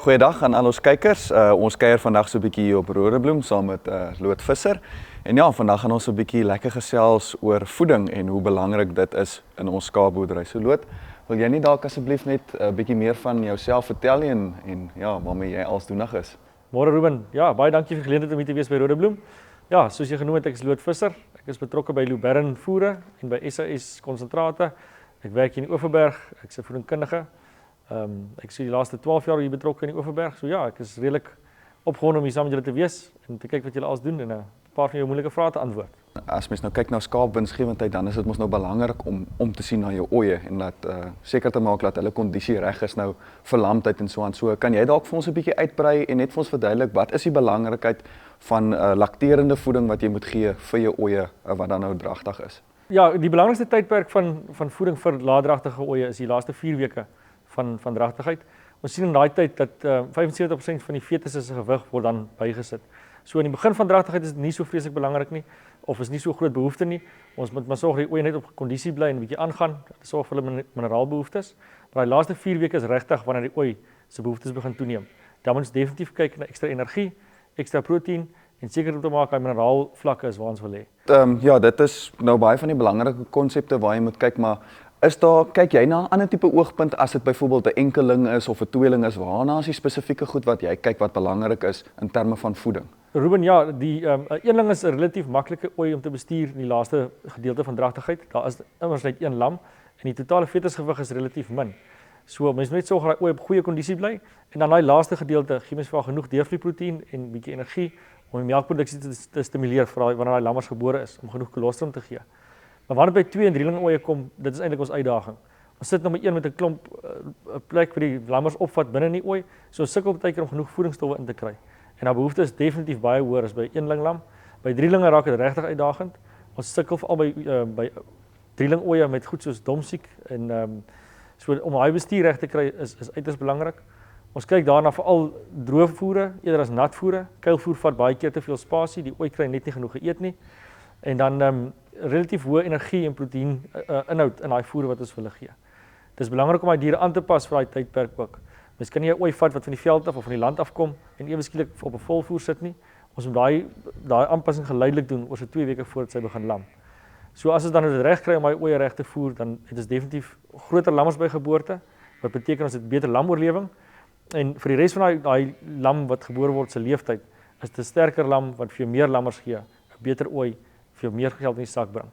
Goeiedag aan al ons kykers. Ons kuier vandag so 'n bietjie hier op Rodebloem saam met Loot Visser. En ja, vandag gaan ons so 'n bietjie lekker gesels oor voeding en hoe belangrik dit is in ons skaapboerdery. So Loot, wil jy nie dalk asseblief net 'n bietjie meer van jouself vertel nie en ja, waarmee jy alsdoenig is? Môre Ruben, ja, baie dankie vir die geleentheid om hier te wees by Rodebloem. Ja, soos jy genoem het, ek is Loot Visser. Ek is betrokke by Loubaron Voere en by SAS Konsentrate. Ek werk hier in die Oeverberg, ek is 'n voedingskundige. Ek is die laaste 12 jaar hier betrokke in die Oeverberg. So ja, ek is redelik opgewonde om hier saam met julle te wees en te kyk wat julle alles doen en 'n paar van jou moeilike vrae te antwoord. As mens nou kyk na skaapwinsgewendheid, dan is dit mos nou belangrik om te sien na jou oeye en laat seker te maak dat hulle kondisie reg is nou vir lamtyd en so aan. So kan jy dalk vir ons 'n bietjie uitbrei en net vir ons verduidelik wat is die belangrikheid van lakterende voeding wat jy moet gee vir jou oeye wat dan nou dragtig is? Ja, die belangrikste tydperk van voeding vir laatdragtige oeye is die laaste 4 weke van dragtigheid. Ons sien in daai tyd dat 75% van die fetusse se gewig word dan bygesit. So in die begin van dragtigheid is dit nie so vreeslik belangrik nie of is nie so groot behoefte nie. Ons moet maar sorg dat die oeye net op kondisie bly en 'n bietjie aangaan. Dit sorg vir hulle mineraalbehoeftes. Maar die laaste 4 weke is regtig wanneer die ooi se behoeftes begin toeneem. Dan moet ons definitief kyk na ekstra energie, ekstra proteïen en seker om te maak dat die mineraalvlakke is waar ons wil hê. Ja, dit is nou baie van die belangrike konsepte waar jy moet kyk, maar kyk jy na 'n ander tipe oogpunt as dit byvoorbeeld 'n enkeling is of 'n tweeling is? Waarna is die spesifieke goed wat jy kyk wat belangrik is in terme van voeding? Ruben, ja, die eenling is 'n relatief maklike ooi om te bestuur in die laaste gedeelte van dragtigheid. Daar is immers net een lam en die totale fetusgewig is relatief min. So mens moet net sorg dat die ooi op goeie kondisie bly en dan daai laaste gedeelte gee mens vir genoeg deurvloeiproteïen en 'n bietjie energie om die melkproduksie te stimuleer vir wanneer daai lammers gebore is om genoeg kolostrum te gee. Maar wanneer by 2 en 3ling oeye kom, dit is eintlik ons uitdaging. Ons sit nog met een met 'n klomp 'n plek vir die lammers opvat binne in die ooi, so ons sukkel baie keer om genoeg voedingsstowwe in te kry. En daai behoefte is definitief baie hoër as by 1ling lam. By 3linge raak dit regtig uitdagend. Ons sukkel veral by 3ling oeye met goed soos domsiek en so om daai bestuur reg te kry is uiters belangrik. Ons kyk daarna veral droë voere eerder as nat voere. Kuilvoer vat baie keer te veel spasie, die ooi kry net nie genoeg geëet nie. En dan relatief hoë energie en proteïen inhoud in daai voer wat ons vir hulle gee. Dit is belangrik om daai diere aan te pas vir daai tydperk ook. Mens kan nie 'n ooi vat wat van die veld af of van die land af kom en ewe skielik op 'n volvoer sit nie. Ons moet daai aanpassing geleidelik doen oor so 2 weke voordat sy begin lam. So as ons dan dit reg kry om daai ooi reg te voer, dan het ons definitief groter lammers by geboorte, wat beteken ons het beter lamoorlewing. En vir die res van daai lam wat gebore word se leeftyd, is dit 'n sterker lam wat vir jou meer lammers gee, 'n beter ooi vir jou meer geld in die sak bring.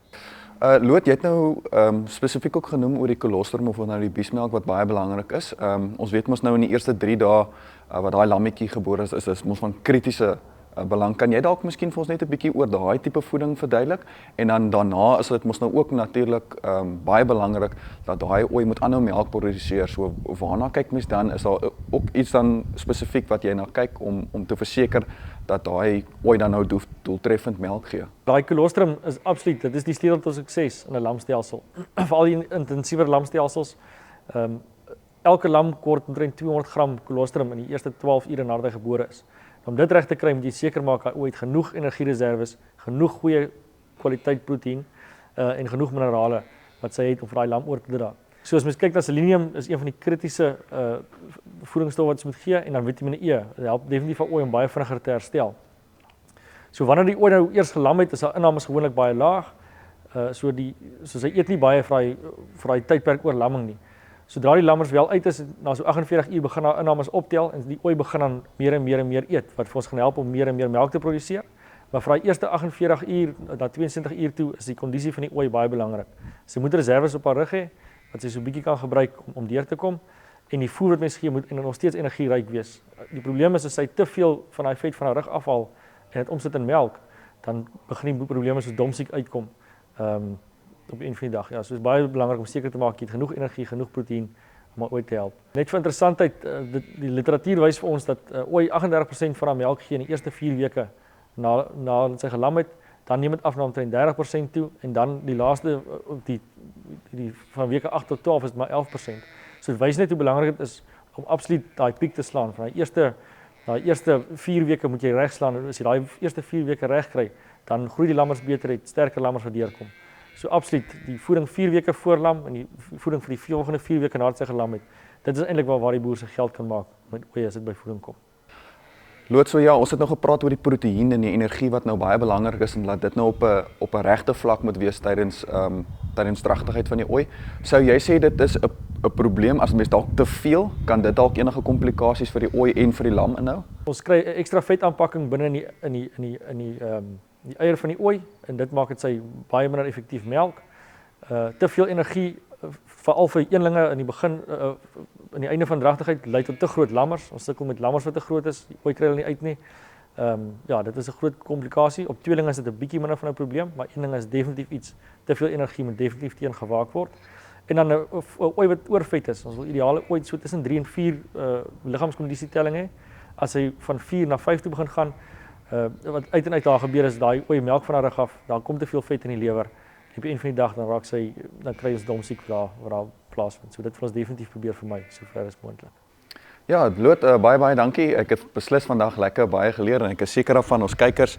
Loot, jy het nou spesifiek ook genoem oor die kolostrum of nou die biesmelk wat baie belangrik is. Ons weet mos nou in die eerste 3 dae wat daai lammetjie gebore is mos van kritiese belang. Kan jy dalk miskien vir ons net 'n bietjie oor daai tipe voeding verduidelik? En dan daarna is dit mos nou ook natuurlik baie belangrik dat daai ooi moet aanhou melk produseer. So waarna kyk mens dan? Is daar ook iets dan spesifiek wat jy na kyk om te verseker dat daai ooi dan nou doeltreffend melk gee? Daai kolostrum is absoluut, dit is die sleutel tot sukses in 'n lamstelsel. Veral die intensiewer lamstelsels. Elke lam kort omtrent 200 gram kolostrum in die eerste 12 ure nadat hy gebore is. Om dit reg te kry, moet jy seker maak hy het genoeg energiereserwes, genoeg goeie kwaliteit proteïen en genoeg minerale wat sy het om vir daai lam oor te dra. So as mens kyk na selenium is een van die kritiese voedingsstowwe wat ons moet gee en dan Vitamiene E. Dit help definitief vir ooi om baie vinniger te herstel. So wanneer die ooi nou eers gelam het, is haar inname gewoonlik baie laag. So sy eet nie baie vir daai tydperk oor lamming nie. Sodra die lammers wel uit is, na so 48 uur begin haar innames optel en die ooi begin dan meer en meer eet, wat vir ons gaan help om meer en meer melk te produseer. Maar vir daai eerste 48 uur na 72 uur toe is die kondisie van die ooi baie belangrik. Sy moet reserves op haar rug hê wat sy so 'n bietjie kan gebruik om deur te kom en die voer wat mens gee moet nog steeds energieryk wees. Die probleem is as sy te veel van daai vet van haar rug afhaal en dit omsit in melk, dan begin die probleme soos domsiek uitkom. Op 'n van die dag. Ja, so is baie belangrik om seker te maak jy het genoeg energie, genoeg proteïen om ooi te help. Net vir interessantheid, die literatuur wys vir ons dat ooi 38% van haar melk gee in die eerste 4 weke na sy gelam het, dan neem dit af na omtrent 30% toe en dan die laaste die van weke 8 tot 12 is dit maar 11%. So dit wys net hoe belangrik dit is om absoluut daai piek te slaan. Van daai eerste 4 weke moet jy reg slaan en as jy daai eerste 4 weke reg kry, dan groei die lammers beter, het sterker lammers wat deurkom. So absoluut, die voeding 4 weke voor lam en die voeding vir die volgende 4 weke nadat sy gelam het, dit is eintlik waar die boer se geld kan maak met oeye as dit by voeding kom. Loot, so ja, ons het nou gepraat oor die proteïen en die energie wat nou baie belangrik is en dat dit nou op 'n regte vlak moet wees tydens dragtigheid van die ooi. Sou jy sê dit is 'n probleem as mens dalk te veel, kan dit dalk enige komplikasies vir die ooi en vir die lam inhou? Ons kry 'n ekstra vetaanpakking binne in die eier van die ooi en dit maak dit sy baie minder effektief melk. Te veel energie veral vir eenlinge in die begin in die einde van dragtigheid lei tot te groot lammers. Ons sukkel met lammers wat te groot is, die ooi kry hulle nie uit nie. Ja, dit is 'n groot komplikasie. Op tweelinge is dit 'n bietjie minder van 'n probleem, maar eenlinge is definitief iets. Te veel energie moet definitief teengewaak word. En dan 'n ooi wat oorvet is. Ons wil ideale ooi so tussen 3 en 4 liggaamskondisietelling hê. As hy van 4 na 5 toe begin gaan, wat uit en uit daar gebeur is daai ooi melk van haar rug af, daar kom te veel vet in die lewer. Op 'n einde van die dag dan kry ons domsiek waar daar plaasvind. So dit wil ons definitief probeer vermy sover as moontlik. Ja, Loot, baie dankie. Ek het beslis vandag lekker baie geleer en ek is seker daarvan ons kykers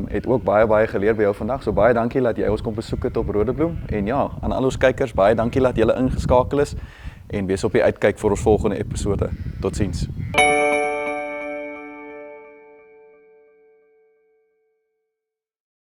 het ook baie geleer by jou vandag. So baie dankie dat jy ons kom besoek het op Rodebloem en ja, aan al ons kykers baie dankie dat julle ingeskakel is en wees op die uitkyk vir ons volgende episode. Totsiens.